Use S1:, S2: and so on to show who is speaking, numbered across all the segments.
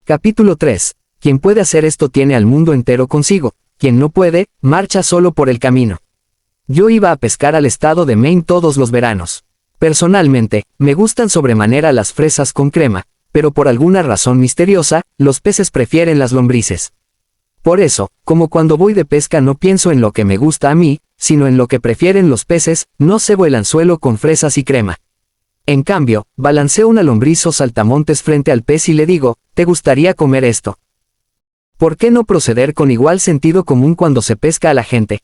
S1: Capítulo 3. Quien puede hacer esto tiene al mundo entero consigo, quien no puede, marcha solo por el camino. Yo iba a pescar al estado de Maine todos los veranos. Personalmente, me gustan sobremanera las fresas con crema, pero por alguna razón misteriosa, los peces prefieren las lombrices. Por eso, como cuando voy de pesca no pienso en lo que me gusta a mí, sino en lo que prefieren los peces, no cebo el anzuelo con fresas y crema. En cambio, balanceo una lombriz o saltamontes frente al pez y le digo, ¿te gustaría comer esto? ¿Por qué no proceder con igual sentido común cuando se pesca a la gente?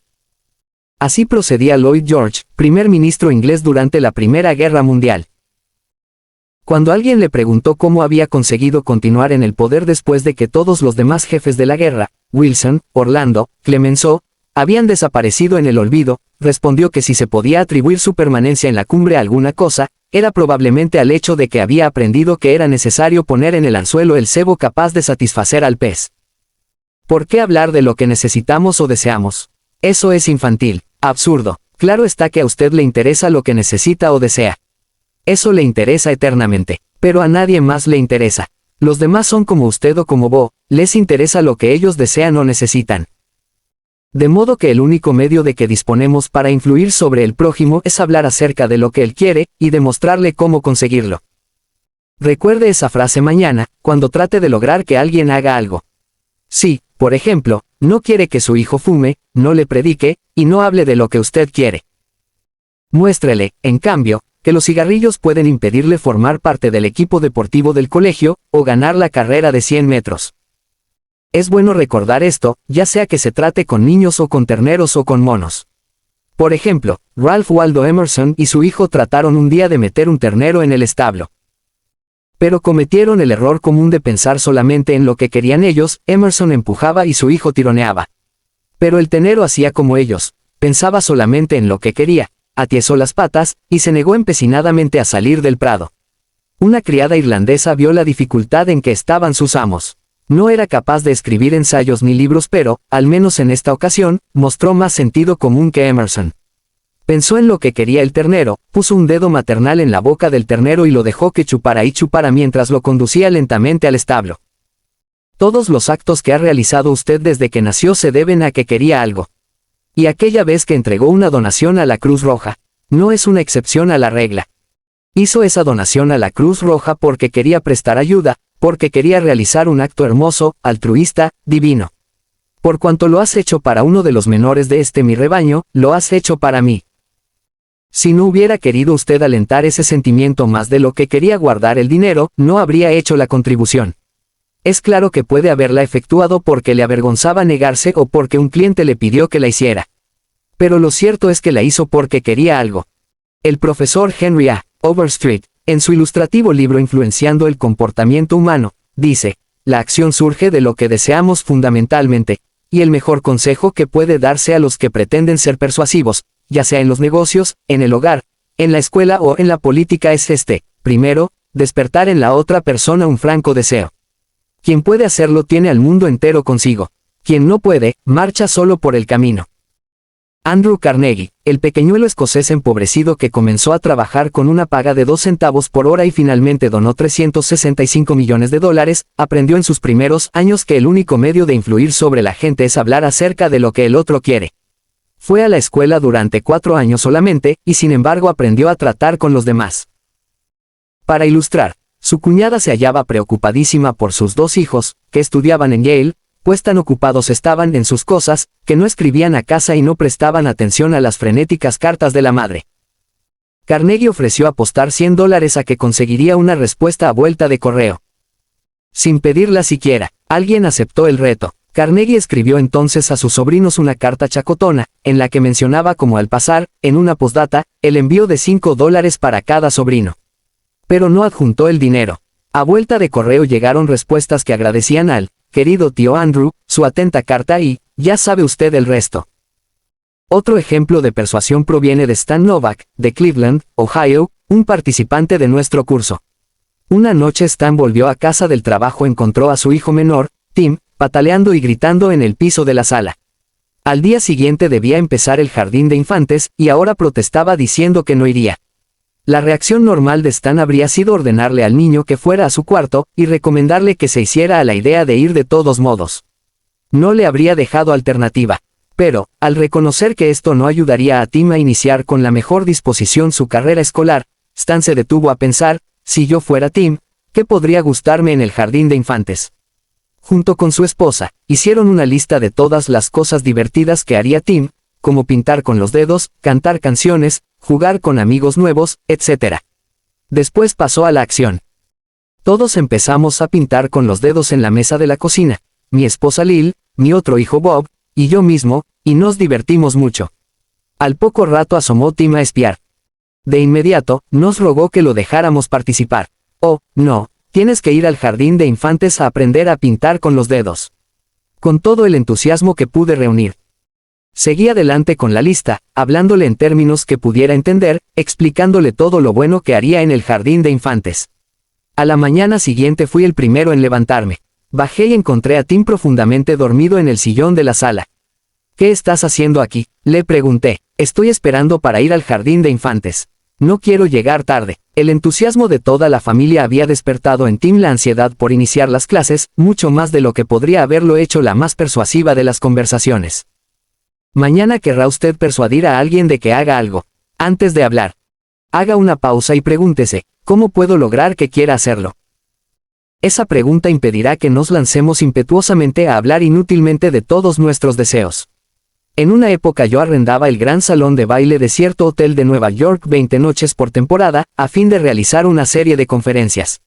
S1: Así procedía Lloyd George, primer ministro inglés durante la Primera Guerra Mundial. Cuando alguien le preguntó cómo había conseguido continuar en el poder después de que todos los demás jefes de la guerra, Wilson, Orlando, Clemenceau, habían desaparecido en el olvido, respondió que si se podía atribuir su permanencia en la cumbre a alguna cosa, era probablemente al hecho de que había aprendido que era necesario poner en el anzuelo el cebo capaz de satisfacer al pez. ¿Por qué hablar de lo que necesitamos o deseamos? Eso es infantil, absurdo. Claro está que a usted le interesa lo que necesita o desea. Eso le interesa eternamente, pero a nadie más le interesa. Los demás son como usted o como vos, les interesa lo que ellos desean o necesitan. De modo que el único medio de que disponemos para influir sobre el prójimo es hablar acerca de lo que él quiere, y demostrarle cómo conseguirlo. Recuerde esa frase mañana, cuando trate de lograr que alguien haga algo. Si, por ejemplo, no quiere que su hijo fume, no le predique, y no hable de lo que usted quiere. Muéstrele, en cambio, que los cigarrillos pueden impedirle formar parte del equipo deportivo del colegio, o ganar la carrera de 100 metros. Es bueno recordar esto, ya sea que se trate con niños o con terneros o con monos. Por ejemplo, Ralph Waldo Emerson y su hijo trataron un día de meter un ternero en el establo. Pero cometieron el error común de pensar solamente en lo que querían ellos. Emerson empujaba y su hijo tironeaba. Pero el ternero hacía como ellos, pensaba solamente en lo que quería, atiesó las patas, y se negó empecinadamente a salir del prado. Una criada irlandesa vio la dificultad en que estaban sus amos. No era capaz de escribir ensayos ni libros, pero, al menos en esta ocasión, mostró más sentido común que Emerson. Pensó en lo que quería el ternero, puso un dedo maternal en la boca del ternero y lo dejó que chupara y chupara mientras lo conducía lentamente al establo. Todos los actos que ha realizado usted desde que nació se deben a que quería algo. Y aquella vez que entregó una donación a la Cruz Roja, no es una excepción a la regla. Hizo esa donación a la Cruz Roja porque quería prestar ayuda, porque quería realizar un acto hermoso, altruista, divino. Por cuanto lo has hecho para uno de los menores de mi rebaño, lo has hecho para mí. Si no hubiera querido usted alentar ese sentimiento más de lo que quería guardar el dinero, no habría hecho la contribución. Es claro que puede haberla efectuado porque le avergonzaba negarse o porque un cliente le pidió que la hiciera. Pero lo cierto es que la hizo porque quería algo. El profesor Henry A. Overstreet, en su ilustrativo libro Influenciando el comportamiento humano, dice, la acción surge de lo que deseamos fundamentalmente, y el mejor consejo que puede darse a los que pretenden ser persuasivos, ya sea en los negocios, en el hogar, en la escuela o en la política es primero, despertar en la otra persona un franco deseo. Quien puede hacerlo tiene al mundo entero consigo. Quien no puede, marcha solo por el camino. Andrew Carnegie, el pequeñuelo escocés empobrecido que comenzó a trabajar con una paga de 2 centavos por hora y finalmente donó $365 millones, aprendió en sus primeros años que el único medio de influir sobre la gente es hablar acerca de lo que el otro quiere. Fue a la escuela durante 4 años solamente, y sin embargo aprendió a tratar con los demás. Para ilustrar, su cuñada se hallaba preocupadísima por sus 2 hijos, que estudiaban en Yale, pues tan ocupados estaban en sus cosas, que no escribían a casa y no prestaban atención a las frenéticas cartas de la madre. Carnegie ofreció apostar $100 a que conseguiría una respuesta a vuelta de correo. Sin pedirla siquiera, alguien aceptó el reto. Carnegie escribió entonces a sus sobrinos una carta chacotona, en la que mencionaba como al pasar, en una postdata, el envío de $5 para cada sobrino. Pero no adjuntó el dinero. A vuelta de correo llegaron respuestas que agradecían al querido tío Andrew, su atenta carta y, ya sabe usted el resto. Otro ejemplo de persuasión proviene de Stan Novak, de Cleveland, Ohio, un participante de nuestro curso. Una noche Stan volvió a casa del trabajo, encontró a su hijo menor, Tim, pataleando y gritando en el piso de la sala. Al día siguiente debía empezar el jardín de infantes, y ahora protestaba diciendo que no iría. La reacción normal de Stan habría sido ordenarle al niño que fuera a su cuarto, y recomendarle que se hiciera a la idea de ir de todos modos. No le habría dejado alternativa. Pero, al reconocer que esto no ayudaría a Tim a iniciar con la mejor disposición su carrera escolar, Stan se detuvo a pensar, si yo fuera Tim, ¿qué podría gustarme en el jardín de infantes? Junto con su esposa, hicieron una lista de todas las cosas divertidas que haría Tim, como pintar con los dedos, cantar canciones, jugar con amigos nuevos, etc. Después pasó a la acción. Todos empezamos a pintar con los dedos en la mesa de la cocina, mi esposa Lil, mi otro hijo Bob, y yo mismo, y nos divertimos mucho. Al poco rato asomó Tim a espiar. De inmediato, nos rogó que lo dejáramos participar. Oh, no, tienes que ir al jardín de infantes a aprender a pintar con los dedos. Con todo el entusiasmo que pude reunir. Seguí adelante con la lista, hablándole en términos que pudiera entender, explicándole todo lo bueno que haría en el jardín de infantes. A la mañana siguiente fui el primero en levantarme. Bajé y encontré a Tim profundamente dormido en el sillón de la sala. ¿Qué estás haciendo aquí?, le pregunté. Estoy esperando para ir al jardín de infantes. No quiero llegar tarde. El entusiasmo de toda la familia había despertado en Tim la ansiedad por iniciar las clases, mucho más de lo que podría haberlo hecho la más persuasiva de las conversaciones. Mañana querrá usted persuadir a alguien de que haga algo. Antes de hablar, haga una pausa y pregúntese, ¿cómo puedo lograr que quiera hacerlo? Esa pregunta impedirá que nos lancemos impetuosamente a hablar inútilmente de todos nuestros deseos. En una época yo arrendaba el gran salón de baile de cierto hotel de Nueva York 20 noches por temporada, a fin de realizar una serie de conferencias.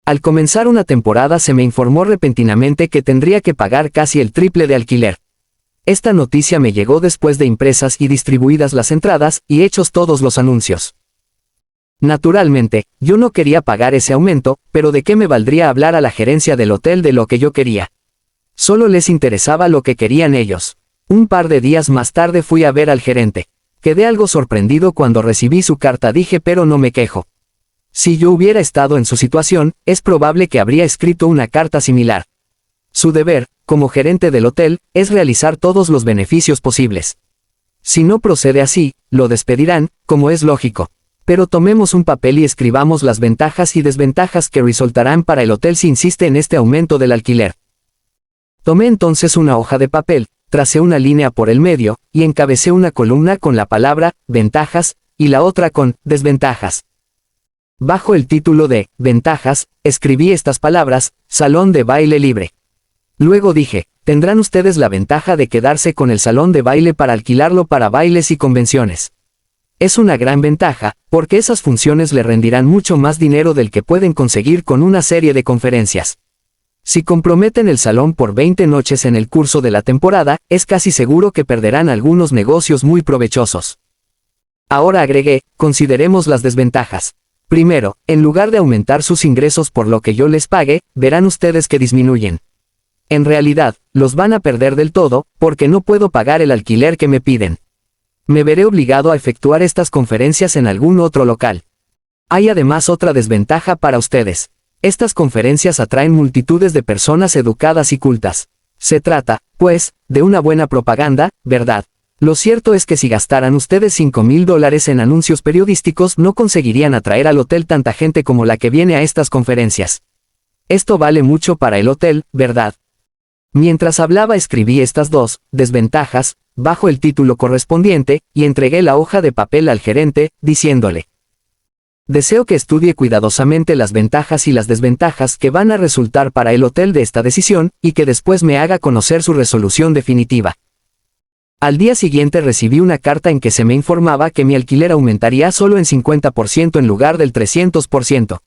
S1: Al comenzar una temporada se me informó repentinamente que tendría que pagar casi el triple de alquiler. Esta noticia me llegó después de impresas y distribuidas las entradas, y hechos todos los anuncios. Naturalmente, yo no quería pagar ese aumento, pero ¿de qué me valdría hablar a la gerencia del hotel de lo que yo quería? Solo les interesaba lo que querían ellos. Un par de días más tarde fui a ver al gerente. Quedé algo sorprendido cuando recibí su carta, dije, pero no me quejo. Si yo hubiera estado en su situación, es probable que habría escrito una carta similar. Su deber, como gerente del hotel, es realizar todos los beneficios posibles. Si no procede así, lo despedirán, como es lógico. Pero tomemos un papel y escribamos las ventajas y desventajas que resultarán para el hotel si insiste en este aumento del alquiler. Tomé entonces una hoja de papel, tracé una línea por el medio, y encabecé una columna con la palabra ventajas, y la otra con desventajas. Bajo el título de ventajas, escribí estas palabras: salón de baile libre. Luego dije, tendrán ustedes la ventaja de quedarse con el salón de baile para alquilarlo para bailes y convenciones. Es una gran ventaja, porque esas funciones le rendirán mucho más dinero del que pueden conseguir con una serie de conferencias. Si comprometen el salón por 20 noches en el curso de la temporada, es casi seguro que perderán algunos negocios muy provechosos. Ahora agregué, consideremos las desventajas. Primero, en lugar de aumentar sus ingresos por lo que yo les pague, verán ustedes que disminuyen. En realidad, los van a perder del todo, porque no puedo pagar el alquiler que me piden. Me veré obligado a efectuar estas conferencias en algún otro local. Hay además otra desventaja para ustedes. Estas conferencias atraen multitudes de personas educadas y cultas. Se trata, pues, de una buena propaganda, ¿verdad? Lo cierto es que si gastaran ustedes $5,000 en anuncios periodísticos no conseguirían atraer al hotel tanta gente como la que viene a estas conferencias. Esto vale mucho para el hotel, ¿verdad? Mientras hablaba escribí estas dos desventajas, bajo el título correspondiente, y entregué la hoja de papel al gerente, diciéndole: deseo que estudie cuidadosamente las ventajas y las desventajas que van a resultar para el hotel de esta decisión, y que después me haga conocer su resolución definitiva. Al día siguiente recibí una carta en que se me informaba que mi alquiler aumentaría solo en 50% en lugar del 300%.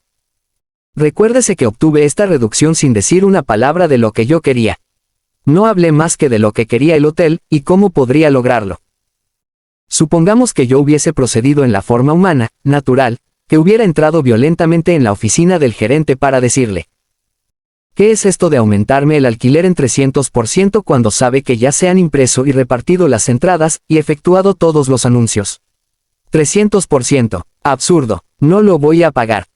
S1: Recuérdese que obtuve esta reducción sin decir una palabra de lo que yo quería. No hablé más que de lo que quería el hotel, y cómo podría lograrlo. Supongamos que yo hubiese procedido en la forma humana, natural, que hubiera entrado violentamente en la oficina del gerente para decirle: ¿qué es esto de aumentarme el alquiler en 300% cuando sabe que ya se han impreso y repartido las entradas, y efectuado todos los anuncios? 300%. Absurdo. No lo voy a pagar.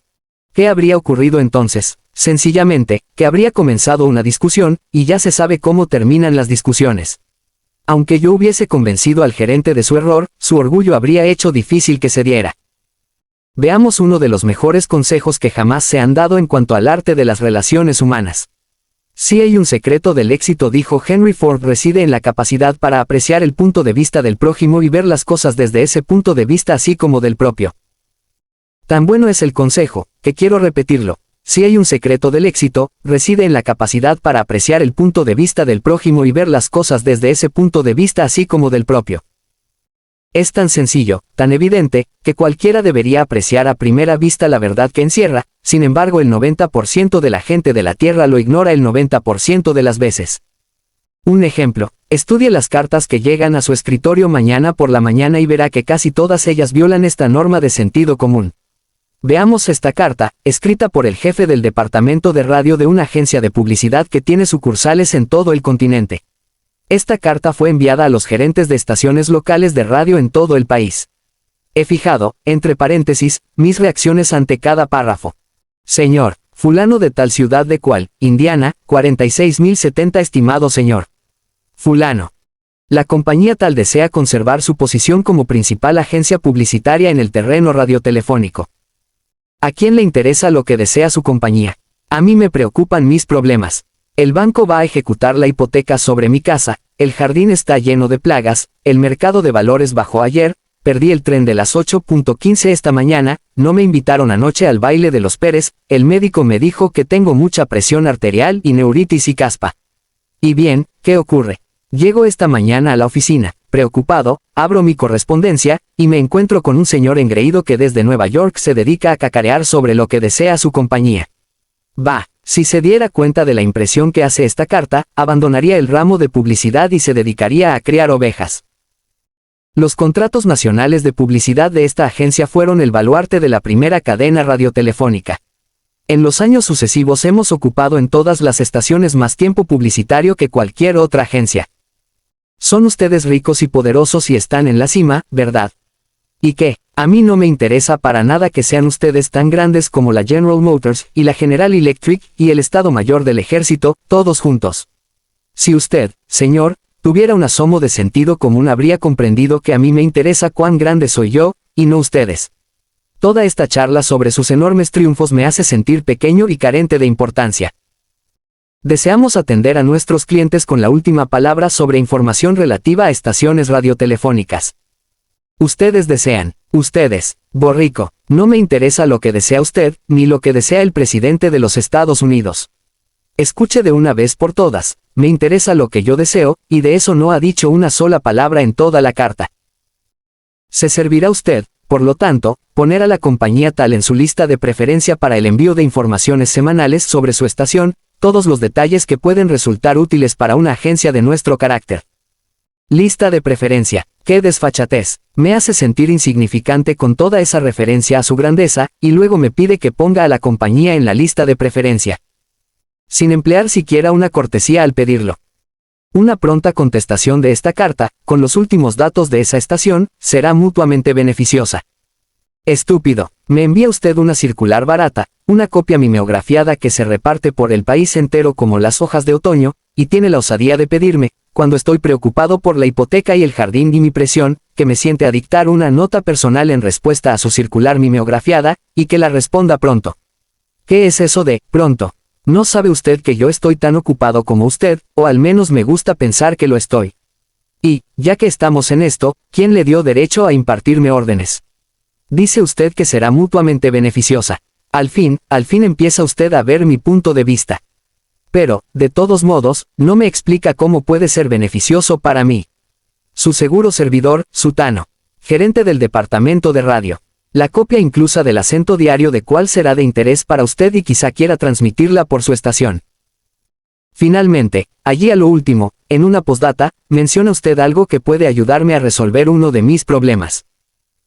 S1: ¿Qué habría ocurrido entonces? Sencillamente, que habría comenzado una discusión, y ya se sabe cómo terminan las discusiones. Aunque yo hubiese convencido al gerente de su error, su orgullo habría hecho difícil que cediera. Veamos uno de los mejores consejos que jamás se han dado en cuanto al arte de las relaciones humanas. Si hay un secreto del éxito, dijo Henry Ford, reside en la capacidad para apreciar el punto de vista del prójimo y ver las cosas desde ese punto de vista así como del propio. Tan bueno es el consejo, que quiero repetirlo. Si hay un secreto del éxito, reside en la capacidad para apreciar el punto de vista del prójimo y ver las cosas desde ese punto de vista así como del propio. Es tan sencillo, tan evidente, que cualquiera debería apreciar a primera vista la verdad que encierra. Sin embargo, el 90% de la gente de la Tierra lo ignora el 90% de las veces. Un ejemplo, estudie las cartas que llegan a su escritorio mañana por la mañana y verá que casi todas ellas violan esta norma de sentido común. Veamos esta carta, escrita por el jefe del departamento de radio de una agencia de publicidad que tiene sucursales en todo el continente. Esta carta fue enviada a los gerentes de estaciones locales de radio en todo el país. He fijado, entre paréntesis, mis reacciones ante cada párrafo. Señor, fulano de tal ciudad de cual, Indiana, 46.070. Estimado señor fulano. La compañía tal desea conservar su posición como principal agencia publicitaria en el terreno radiotelefónico. ¿A quién le interesa lo que desea su compañía? A mí me preocupan mis problemas. El banco va a ejecutar la hipoteca sobre mi casa, el jardín está lleno de plagas, el mercado de valores bajó ayer, perdí el tren de las 8:15 esta mañana, no me invitaron anoche al baile de los Pérez, el médico me dijo que tengo mucha presión arterial y neuritis y caspa. Y bien, ¿qué ocurre? Llego esta mañana a la oficina, preocupado, abro mi correspondencia, y me encuentro con un señor engreído que desde Nueva York se dedica a cacarear sobre lo que desea su compañía. Bah. Si se diera cuenta de la impresión que hace esta carta, abandonaría el ramo de publicidad y se dedicaría a criar ovejas. Los contratos nacionales de publicidad de esta agencia fueron el baluarte de la primera cadena radiotelefónica. En los años sucesivos hemos ocupado en todas las estaciones más tiempo publicitario que cualquier otra agencia. Son ustedes ricos y poderosos y están en la cima, ¿verdad? ¿Y qué? A mí no me interesa para nada que sean ustedes tan grandes como la General Motors y la General Electric y el Estado Mayor del Ejército, todos juntos. Si usted, señor, tuviera un asomo de sentido común habría comprendido que a mí me interesa cuán grande soy yo, y no ustedes. Toda esta charla sobre sus enormes triunfos me hace sentir pequeño y carente de importancia. Deseamos atender a nuestros clientes con la última palabra sobre información relativa a estaciones radiotelefónicas. Ustedes desean. Ustedes, borrico, no me interesa lo que desea usted, ni lo que desea el presidente de los Estados Unidos. Escuche de una vez por todas, me interesa lo que yo deseo, y de eso no ha dicho una sola palabra en toda la carta. Se servirá usted, por lo tanto, poner a la compañía tal en su lista de preferencia para el envío de informaciones semanales sobre su estación, todos los detalles que pueden resultar útiles para una agencia de nuestro carácter. Lista de preferencia. ¡Qué desfachatez! Me hace sentir insignificante con toda esa referencia a su grandeza, y luego me pide que ponga a la compañía en la lista de preferencia. Sin emplear siquiera una cortesía al pedirlo. Una pronta contestación de esta carta, con los últimos datos de esa estación, será mutuamente beneficiosa. Estúpido, me envía usted una circular barata, una copia mimeografiada que se reparte por el país entero como las hojas de otoño, y tiene la osadía de pedirme, cuando estoy preocupado por la hipoteca y el jardín y mi presión, que me siente a dictar una nota personal en respuesta a su circular mimeografiada, y que la responda pronto. ¿Qué es eso de pronto? ¿No sabe usted que yo estoy tan ocupado como usted, o al menos me gusta pensar que lo estoy? Y, ya que estamos en esto, ¿quién le dio derecho a impartirme órdenes? Dice usted que será mutuamente beneficiosa. Al fin empieza usted a ver mi punto de vista. Pero, de todos modos, no me explica cómo puede ser beneficioso para mí. Su seguro servidor, Sutano. Gerente del departamento de radio. La copia inclusa del acento diario de cuál será de interés para usted y quizá quiera transmitirla por su estación. Finalmente, allí a lo último, en una postdata, menciona usted algo que puede ayudarme a resolver uno de mis problemas.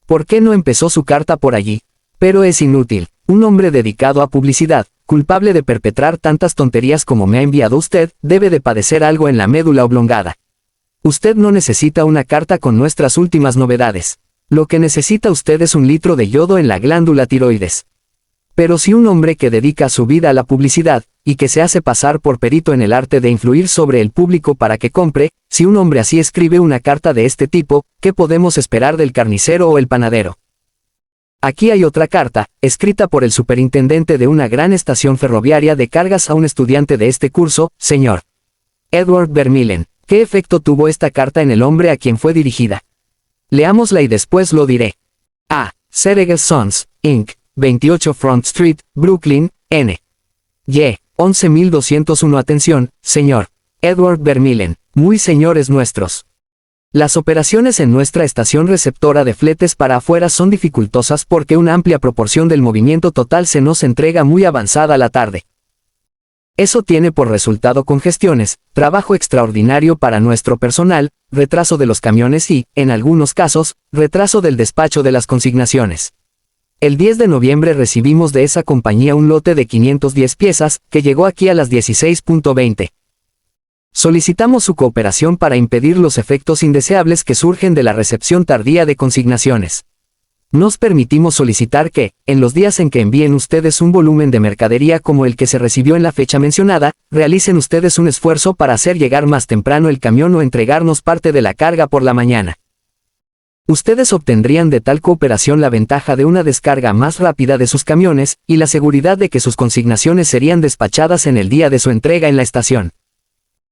S1: ¿Por qué no empezó su carta por allí? Pero es inútil. Un hombre dedicado a publicidad, culpable de perpetrar tantas tonterías como me ha enviado usted, debe de padecer algo en la médula oblongada. Usted no necesita una carta con nuestras últimas novedades. Lo que necesita usted es un litro de yodo en la glándula tiroides. Pero si un hombre que dedica su vida a la publicidad, y que se hace pasar por perito en el arte de influir sobre el público para que compre, si un hombre así escribe una carta de este tipo, ¿qué podemos esperar del carnicero o el panadero? Aquí hay otra carta, escrita por el superintendente de una gran estación ferroviaria de cargas a un estudiante de este curso, señor Edward Vermillen. ¿Qué efecto tuvo esta carta en el hombre a quien fue dirigida? Leámosla y después lo diré. A. Sereges Sons, Inc., 28 Front Street, Brooklyn, N. Y. 11201. Atención, señor Edward Vermillen, muy señores nuestros. Las operaciones en nuestra estación receptora de fletes para afuera son dificultosas porque una amplia proporción del movimiento total se nos entrega muy avanzada la tarde. Eso tiene por resultado congestiones, trabajo extraordinario para nuestro personal, retraso de los camiones y, en algunos casos, retraso del despacho de las consignaciones. El 10 de noviembre recibimos de esa compañía un lote de 510 piezas, que llegó aquí a las 16:20. Solicitamos su cooperación para impedir los efectos indeseables que surgen de la recepción tardía de consignaciones. Nos permitimos solicitar que, en los días en que envíen ustedes un volumen de mercadería como el que se recibió en la fecha mencionada, realicen ustedes un esfuerzo para hacer llegar más temprano el camión o entregarnos parte de la carga por la mañana. Ustedes obtendrían de tal cooperación la ventaja de una descarga más rápida de sus camiones, y la seguridad de que sus consignaciones serían despachadas en el día de su entrega en la estación.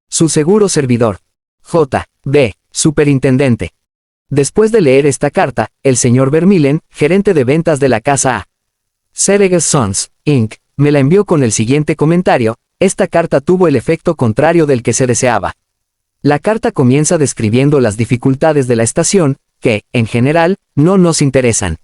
S1: Su seguro servidor. J. B. Superintendente. Después de leer esta carta, el señor Vermillen, gerente de ventas de la casa A. Sereges Sons, Inc., me la envió con el siguiente comentario: esta carta tuvo el efecto contrario del que se deseaba. La carta comienza describiendo las dificultades de la estación, que, en general, no nos interesan.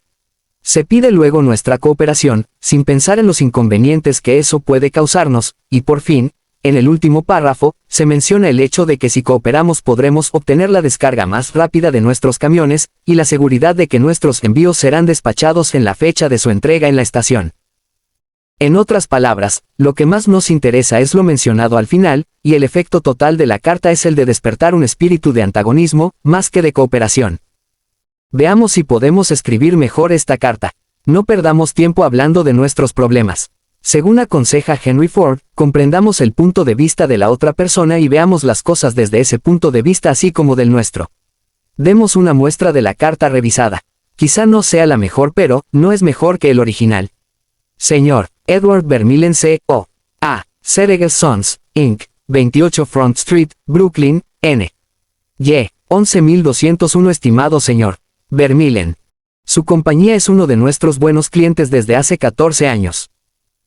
S1: Se pide luego nuestra cooperación, sin pensar en los inconvenientes que eso puede causarnos, y por fin, en el último párrafo, se menciona el hecho de que si cooperamos podremos obtener la descarga más rápida de nuestros camiones, y la seguridad de que nuestros envíos serán despachados en la fecha de su entrega en la estación. En otras palabras, lo que más nos interesa es lo mencionado al final, y el efecto total de la carta es el de despertar un espíritu de antagonismo, más que de cooperación. Veamos si podemos escribir mejor esta carta. No perdamos tiempo hablando de nuestros problemas. Según aconseja Henry Ford, comprendamos el punto de vista de la otra persona y veamos las cosas desde ese punto de vista así como del nuestro. Demos una muestra de la carta revisada. Quizá no sea la mejor, pero no es mejor que el original. Señor Edward Vermillen C.O. A. Sereges Sons, Inc., 28 Front Street, Brooklyn, N. Y. 11201. Estimado señor Vermillen. Su compañía es uno de nuestros buenos clientes desde hace 14 años.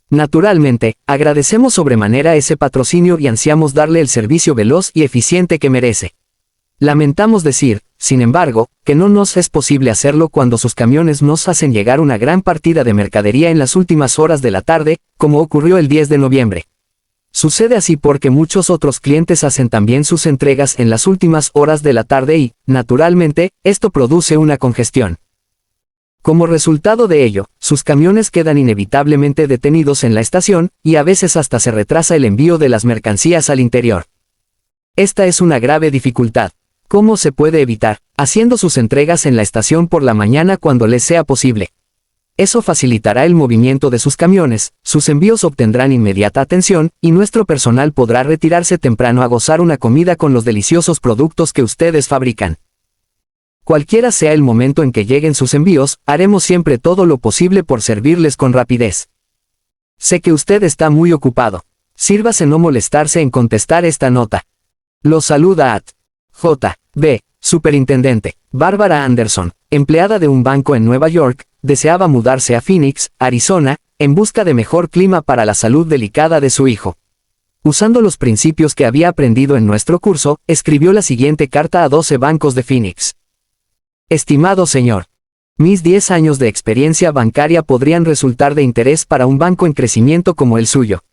S1: Naturalmente, agradecemos sobremanera ese patrocinio y ansiamos darle el servicio veloz y eficiente que merece. Lamentamos decir, sin embargo, que no nos es posible hacerlo cuando sus camiones nos hacen llegar una gran partida de mercadería en las últimas horas de la tarde, como ocurrió el 10 de noviembre. Sucede así porque muchos otros clientes hacen también sus entregas en las últimas horas de la tarde y, naturalmente, esto produce una congestión. Como resultado de ello, sus camiones quedan inevitablemente detenidos en la estación, y a veces hasta se retrasa el envío de las mercancías al interior. Esta es una grave dificultad. ¿Cómo se puede evitar? Haciendo sus entregas en la estación por la mañana cuando les sea posible. Eso facilitará el movimiento de sus camiones, sus envíos obtendrán inmediata atención, y nuestro personal podrá retirarse temprano a gozar una comida con los deliciosos productos que ustedes fabrican. Cualquiera sea el momento en que lleguen sus envíos, haremos siempre todo lo posible por servirles con rapidez. Sé que usted está muy ocupado. Sírvase no molestarse en contestar esta nota. Lo saluda At. J. B. Superintendente. Bárbara Anderson, empleada de un banco en Nueva York, deseaba mudarse a Phoenix, Arizona, en busca de mejor clima para la salud delicada de su hijo. Usando los principios que había aprendido en nuestro curso, escribió la siguiente carta a 12 bancos de Phoenix. Estimado señor, mis 10 años de experiencia bancaria podrían resultar de interés para un banco en crecimiento como el suyo.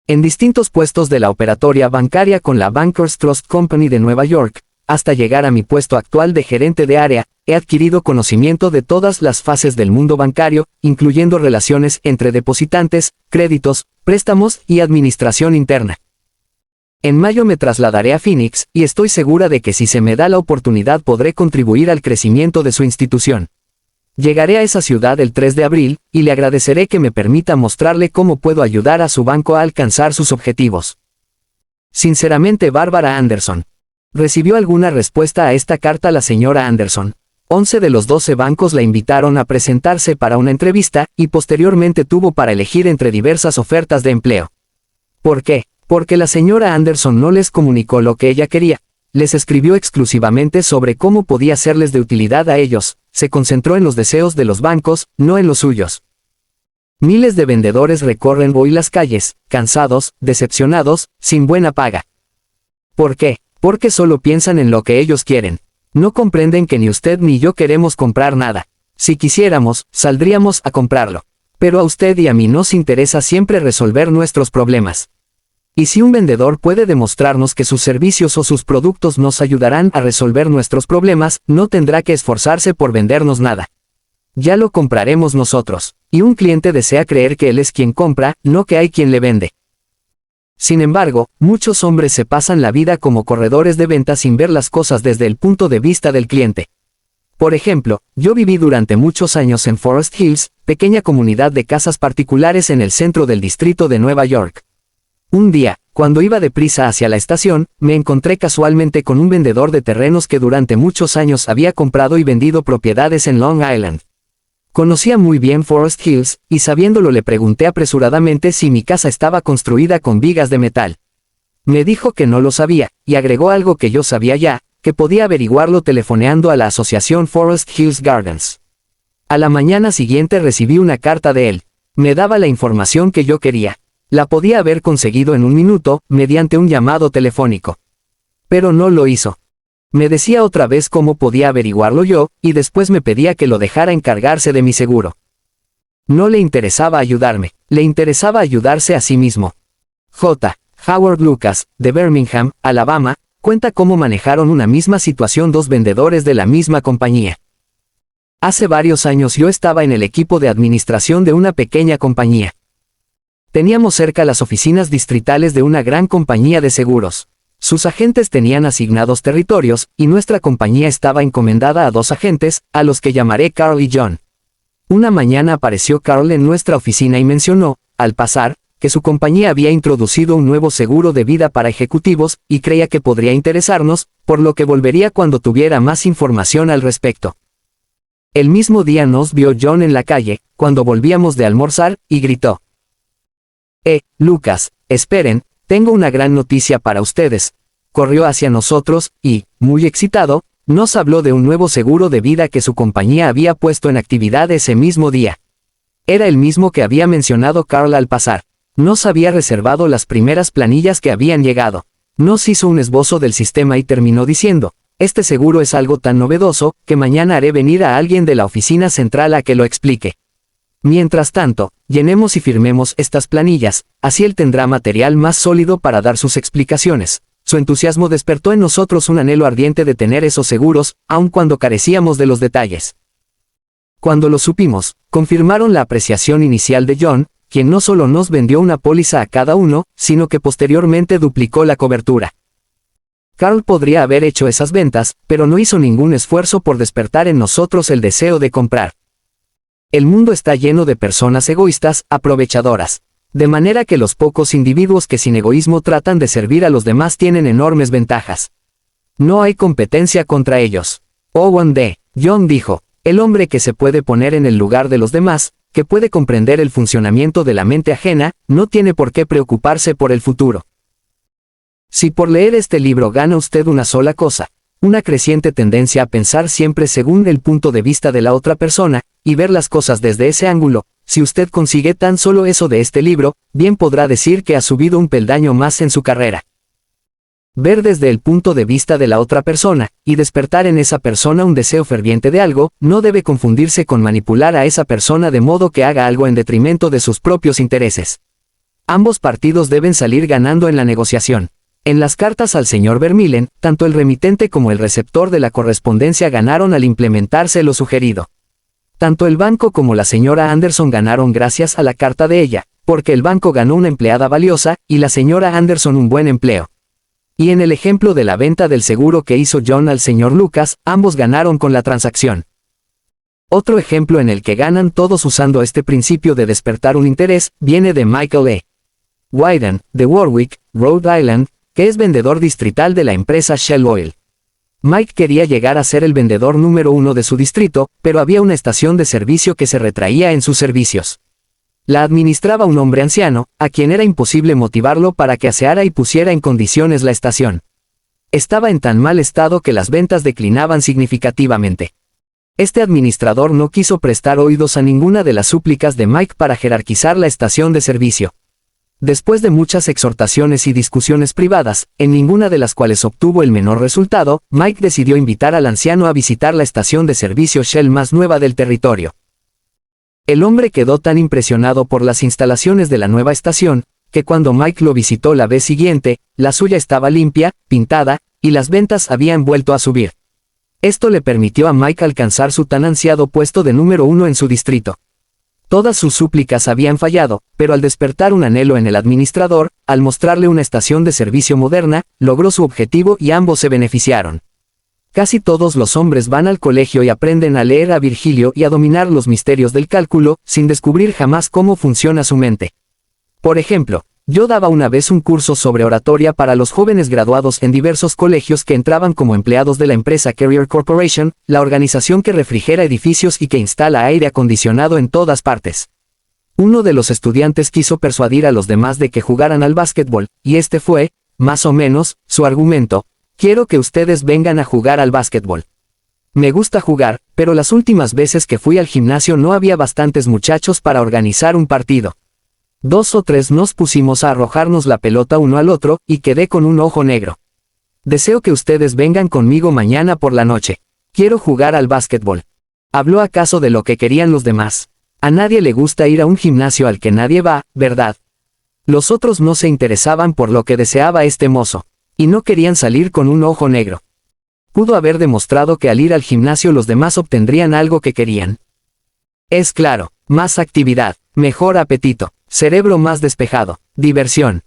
S1: En distintos puestos de la operatoria bancaria con la Bankers Trust Company de Nueva York, hasta llegar a mi puesto actual de gerente de área, he adquirido conocimiento de todas las fases del mundo bancario, incluyendo relaciones entre depositantes, créditos, préstamos y administración interna. En mayo me trasladaré a Phoenix, y estoy segura de que si se me da la oportunidad podré contribuir al crecimiento de su institución. Llegaré a esa ciudad el 3 de abril, y le agradeceré que me permita mostrarle cómo puedo ayudar a su banco a alcanzar sus objetivos. Sinceramente, Bárbara Anderson. ¿Recibió alguna respuesta a esta carta la señora Anderson? 11 de los 12 bancos la invitaron a presentarse para una entrevista, y posteriormente tuvo para elegir entre diversas ofertas de empleo. ¿Por qué? Porque la señora Anderson no les comunicó lo que ella quería. Les escribió exclusivamente sobre cómo podía serles de utilidad a ellos, se concentró en los deseos de los bancos, no en los suyos. Miles de vendedores recorren hoy las calles, cansados, decepcionados, sin buena paga. ¿Por qué? Porque solo piensan en lo que ellos quieren. No comprenden que ni usted ni yo queremos comprar nada. Si quisiéramos, saldríamos a comprarlo. Pero a usted y a mí nos interesa siempre resolver nuestros problemas. Y si un vendedor puede demostrarnos que sus servicios o sus productos nos ayudarán a resolver nuestros problemas, no tendrá que esforzarse por vendernos nada. Ya lo compraremos nosotros. Y un cliente desea creer que él es quien compra, no que hay quien le vende. Sin embargo, muchos hombres se pasan la vida como corredores de ventas sin ver las cosas desde el punto de vista del cliente. Por ejemplo, yo viví durante muchos años en Forest Hills, pequeña comunidad de casas particulares en el centro del distrito de Nueva York. Un día, cuando iba deprisa hacia la estación, me encontré casualmente con un vendedor de terrenos que durante muchos años había comprado y vendido propiedades en Long Island. Conocía muy bien Forest Hills, y sabiéndolo le pregunté apresuradamente si mi casa estaba construida con vigas de metal. Me dijo que no lo sabía, y agregó algo que yo sabía ya, que podía averiguarlo telefoneando a la asociación Forest Hills Gardens. A la mañana siguiente recibí una carta de él. Me daba la información que yo quería. La podía haber conseguido en un minuto, mediante un llamado telefónico. Pero no lo hizo. Me decía otra vez cómo podía averiguarlo yo, y después me pedía que lo dejara encargarse de mi seguro. No le interesaba ayudarme, le interesaba ayudarse a sí mismo. Howard Lucas, de Birmingham, Alabama, cuenta cómo manejaron una misma situación dos vendedores de la misma compañía. Hace varios años yo estaba en el equipo de administración de una pequeña compañía. Teníamos cerca las oficinas distritales de una gran compañía de seguros. Sus agentes tenían asignados territorios, y nuestra compañía estaba encomendada a dos agentes, a los que llamaré Carl y John. Una mañana apareció Carl en nuestra oficina y mencionó, al pasar, que su compañía había introducido un nuevo seguro de vida para ejecutivos, y creía que podría interesarnos, por lo que volvería cuando tuviera más información al respecto. El mismo día nos vio John en la calle, cuando volvíamos de almorzar, y gritó: Lucas, esperen, tengo una gran noticia para ustedes. Corrió hacia nosotros, y, muy excitado, nos habló de un nuevo seguro de vida que su compañía había puesto en actividad ese mismo día. Era el mismo que había mencionado Carl al pasar. Nos había reservado las primeras planillas que habían llegado. Nos hizo un esbozo del sistema y terminó diciendo: este seguro es algo tan novedoso, que mañana haré venir a alguien de la oficina central a que lo explique. Mientras tanto, llenemos y firmemos estas planillas, así él tendrá material más sólido para dar sus explicaciones. Su entusiasmo despertó en nosotros un anhelo ardiente de tener esos seguros, aun cuando carecíamos de los detalles. Cuando lo supimos, confirmaron la apreciación inicial de John, quien no solo nos vendió una póliza a cada uno, sino que posteriormente duplicó la cobertura. Carl podría haber hecho esas ventas, pero no hizo ningún esfuerzo por despertar en nosotros el deseo de comprar. El mundo está lleno de personas egoístas, aprovechadoras. De manera que los pocos individuos que sin egoísmo tratan de servir a los demás tienen enormes ventajas. No hay competencia contra ellos. Owen D. John dijo: el hombre que se puede poner en el lugar de los demás, que puede comprender el funcionamiento de la mente ajena, no tiene por qué preocuparse por el futuro. Si por leer este libro gana usted una sola cosa, una creciente tendencia a pensar siempre según el punto de vista de la otra persona, y ver las cosas desde ese ángulo, si usted consigue tan solo eso de este libro, bien podrá decir que ha subido un peldaño más en su carrera. Ver desde el punto de vista de la otra persona, y despertar en esa persona un deseo ferviente de algo, no debe confundirse con manipular a esa persona de modo que haga algo en detrimento de sus propios intereses. Ambos partidos deben salir ganando en la negociación. En las cartas al señor Vermillen, tanto el remitente como el receptor de la correspondencia ganaron al implementarse lo sugerido. Tanto el banco como la señora Anderson ganaron gracias a la carta de ella, porque el banco ganó una empleada valiosa, y la señora Anderson un buen empleo. Y en el ejemplo de la venta del seguro que hizo John al señor Lucas, ambos ganaron con la transacción. Otro ejemplo en el que ganan todos usando este principio de despertar un interés, viene de Michael E. Wyden, de Warwick, Rhode Island, que es vendedor distrital de la empresa Shell Oil. Mike quería llegar a ser el vendedor número 1 de su distrito, pero había una estación de servicio que se retraía en sus servicios. La administraba un hombre anciano, a quien era imposible motivarlo para que aseara y pusiera en condiciones la estación. Estaba en tan mal estado que las ventas declinaban significativamente. Este administrador no quiso prestar oídos a ninguna de las súplicas de Mike para jerarquizar la estación de servicio. Después de muchas exhortaciones y discusiones privadas, en ninguna de las cuales obtuvo el menor resultado, Mike decidió invitar al anciano a visitar la estación de servicio Shell más nueva del territorio. El hombre quedó tan impresionado por las instalaciones de la nueva estación, que cuando Mike lo visitó la vez siguiente, la suya estaba limpia, pintada, y las ventas habían vuelto a subir. Esto le permitió a Mike alcanzar su tan ansiado puesto de número 1 en su distrito. Todas sus súplicas habían fallado, pero al despertar un anhelo en el administrador, al mostrarle una estación de servicio moderna, logró su objetivo y ambos se beneficiaron. Casi todos los hombres van al colegio y aprenden a leer a Virgilio y a dominar los misterios del cálculo, sin descubrir jamás cómo funciona su mente. Por ejemplo, yo daba una vez un curso sobre oratoria para los jóvenes graduados en diversos colegios que entraban como empleados de la empresa Carrier Corporation, la organización que refrigera edificios y que instala aire acondicionado en todas partes. Uno de los estudiantes quiso persuadir a los demás de que jugaran al básquetbol, y este fue, más o menos, su argumento: quiero que ustedes vengan a jugar al básquetbol. Me gusta jugar, pero las últimas veces que fui al gimnasio no había bastantes muchachos para organizar un partido. 2 o 3 nos pusimos a arrojarnos la pelota uno al otro, y quedé con un ojo negro. Deseo que ustedes vengan conmigo mañana por la noche. Quiero jugar al básquetbol. ¿Habló acaso de lo que querían los demás? A nadie le gusta ir a un gimnasio al que nadie va, ¿verdad? Los otros no se interesaban por lo que deseaba este mozo, y no querían salir con un ojo negro. Pudo haber demostrado que al ir al gimnasio los demás obtendrían algo que querían. Es claro, más actividad, mejor apetito, cerebro más despejado, diversión.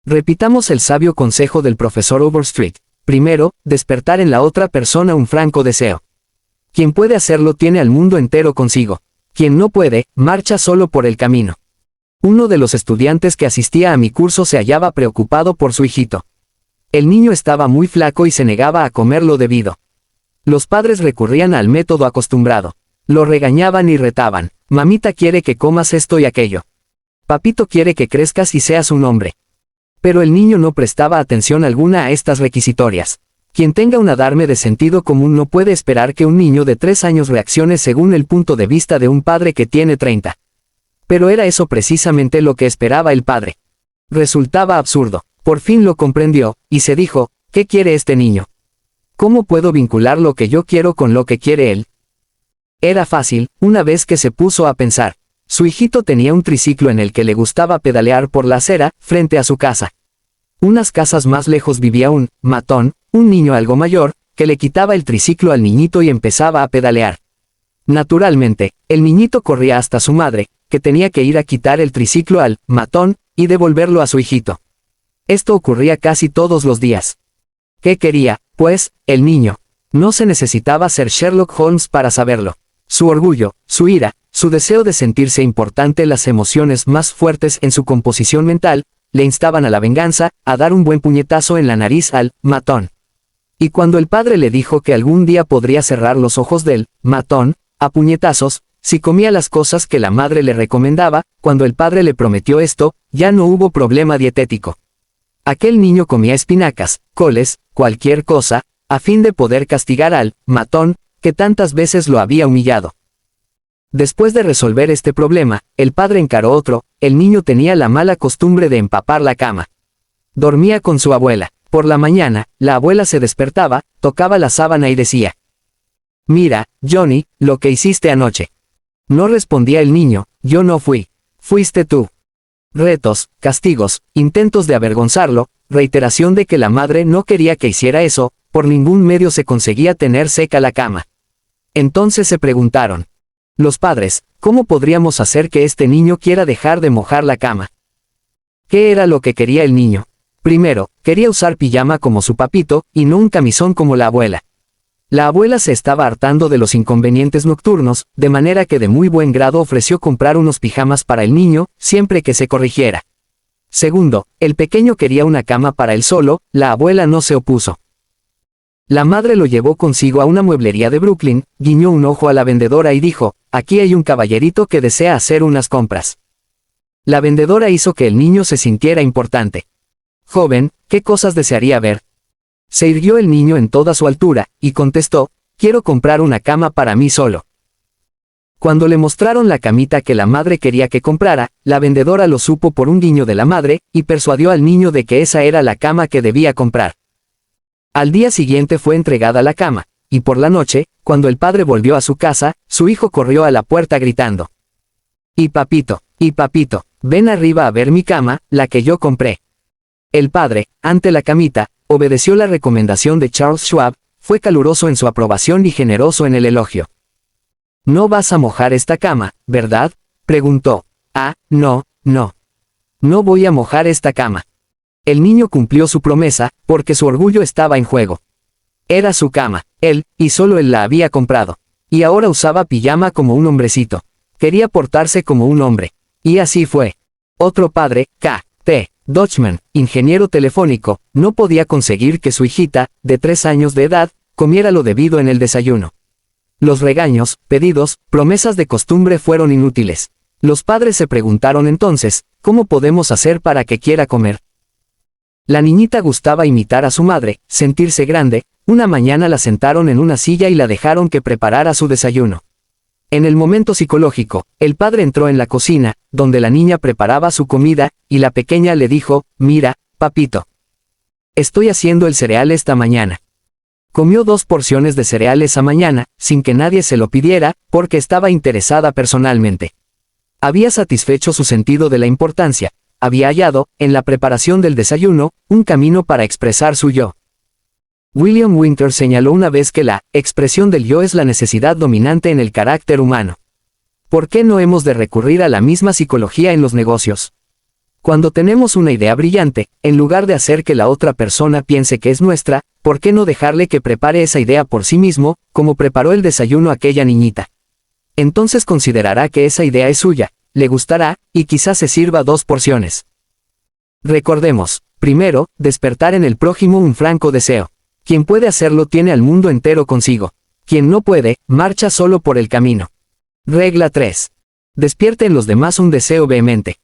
S1: Repitamos el sabio consejo del profesor Overstreet. Primero, despertar en la otra persona un franco deseo. Quien puede hacerlo tiene al mundo entero consigo. Quien no puede, marcha solo por el camino. Uno de los estudiantes que asistía a mi curso se hallaba preocupado por su hijito. El niño estaba muy flaco y se negaba a comer lo debido. Los padres recurrían al método acostumbrado. Lo regañaban y retaban. Mamita quiere que comas esto y aquello. Papito quiere que crezcas y seas un hombre. Pero el niño no prestaba atención alguna a estas requisitorias. Quien tenga un adarme de sentido común no puede esperar que un niño de 3 años reaccione según el punto de vista de un padre que tiene 30. Pero era eso precisamente lo que esperaba el padre. Resultaba absurdo. Por fin lo comprendió, y se dijo: ¿qué quiere este niño? ¿Cómo puedo vincular lo que yo quiero con lo que quiere él? Era fácil, una vez que se puso a pensar. Su hijito tenía un triciclo en el que le gustaba pedalear por la acera, frente a su casa. Unas casas más lejos vivía un matón, un niño algo mayor, que le quitaba el triciclo al niñito y empezaba a pedalear. Naturalmente, el niñito corría hasta su madre, que tenía que ir a quitar el triciclo al matón, y devolverlo a su hijito. Esto ocurría casi todos los días. ¿Qué quería, pues, el niño? No se necesitaba ser Sherlock Holmes para saberlo. Su orgullo, su ira, su deseo de sentirse importante, las emociones más fuertes en su composición mental, le instaban a la venganza, a dar un buen puñetazo en la nariz al matón. Y cuando el padre le dijo que algún día podría cerrar los ojos del matón, a puñetazos, si comía las cosas que la madre le recomendaba, cuando el padre le prometió esto, ya no hubo problema dietético. Aquel niño comía espinacas, coles, cualquier cosa, a fin de poder castigar al matón, que tantas veces lo había humillado. Después de resolver este problema, el padre encaró otro. El niño tenía la mala costumbre de empapar la cama. Dormía con su abuela. Por la mañana, la abuela se despertaba, tocaba la sábana y decía: «Mira, Johnny, lo que hiciste anoche». No respondía el niño: «Yo no fui. Fuiste tú». Retos, castigos, intentos de avergonzarlo, reiteración de que la madre no quería que hiciera eso, por ningún medio se conseguía tener seca la cama. Entonces se preguntaron los padres: ¿cómo podríamos hacer que este niño quiera dejar de mojar la cama? ¿Qué era lo que quería el niño? Primero, quería usar pijama como su papito, y no un camisón como la abuela. La abuela se estaba hartando de los inconvenientes nocturnos, de manera que de muy buen grado ofreció comprar unos pijamas para el niño, siempre que se corrigiera. Segundo, el pequeño quería una cama para él solo, la abuela no se opuso. La madre lo llevó consigo a una mueblería de Brooklyn, guiñó un ojo a la vendedora y dijo, aquí hay un caballerito que desea hacer unas compras. La vendedora hizo que el niño se sintiera importante. Joven, ¿qué cosas desearía ver? Se irguió el niño en toda su altura, y contestó, quiero comprar una cama para mí solo. Cuando le mostraron la camita que la madre quería que comprara, la vendedora lo supo por un guiño de la madre, y persuadió al niño de que esa era la cama que debía comprar. Al día siguiente fue entregada la cama, y por la noche, cuando el padre volvió a su casa, su hijo corrió a la puerta gritando. Y papito, ven arriba a ver mi cama, la que yo compré. El padre, ante la camita, obedeció la recomendación de Charles Schwab, fue caluroso en su aprobación y generoso en el elogio. ¿No vas a mojar esta cama, verdad?, preguntó. Ah, no. No voy a mojar esta cama. El niño cumplió su promesa, porque su orgullo estaba en juego. Era su cama, él, y solo él la había comprado. Y ahora usaba pijama como un hombrecito. Quería portarse como un hombre. Y así fue. Otro padre, K.T. Dutchman, ingeniero telefónico, no podía conseguir que su hijita, de 3 años de edad, comiera lo debido en el desayuno. Los regaños, pedidos, promesas de costumbre fueron inútiles. Los padres se preguntaron entonces, ¿cómo podemos hacer para que quiera comer? La niñita gustaba imitar a su madre, sentirse grande. Una mañana la sentaron en una silla y la dejaron que preparara su desayuno. En el momento psicológico, el padre entró en la cocina, donde la niña preparaba su comida, y la pequeña le dijo, mira, papito. Estoy haciendo el cereal esta mañana. Comió 2 porciones de cereal esa mañana, sin que nadie se lo pidiera, porque estaba interesada personalmente. Había satisfecho su sentido de la importancia, había hallado, en la preparación del desayuno, un camino para expresar su yo. William Winter señaló una vez que la expresión del yo es la necesidad dominante en el carácter humano. ¿Por qué no hemos de recurrir a la misma psicología en los negocios? Cuando tenemos una idea brillante, en lugar de hacer que la otra persona piense que es nuestra, ¿por qué no dejarle que prepare esa idea por sí mismo, como preparó el desayuno aquella niñita? Entonces considerará que esa idea es suya, le gustará, y quizás se sirva 2 porciones. Recordemos, primero, despertar en el prójimo un franco deseo. Quien puede hacerlo tiene al mundo entero consigo. Quien no puede, marcha solo por el camino. Regla 3. Despierte en los demás un deseo vehemente.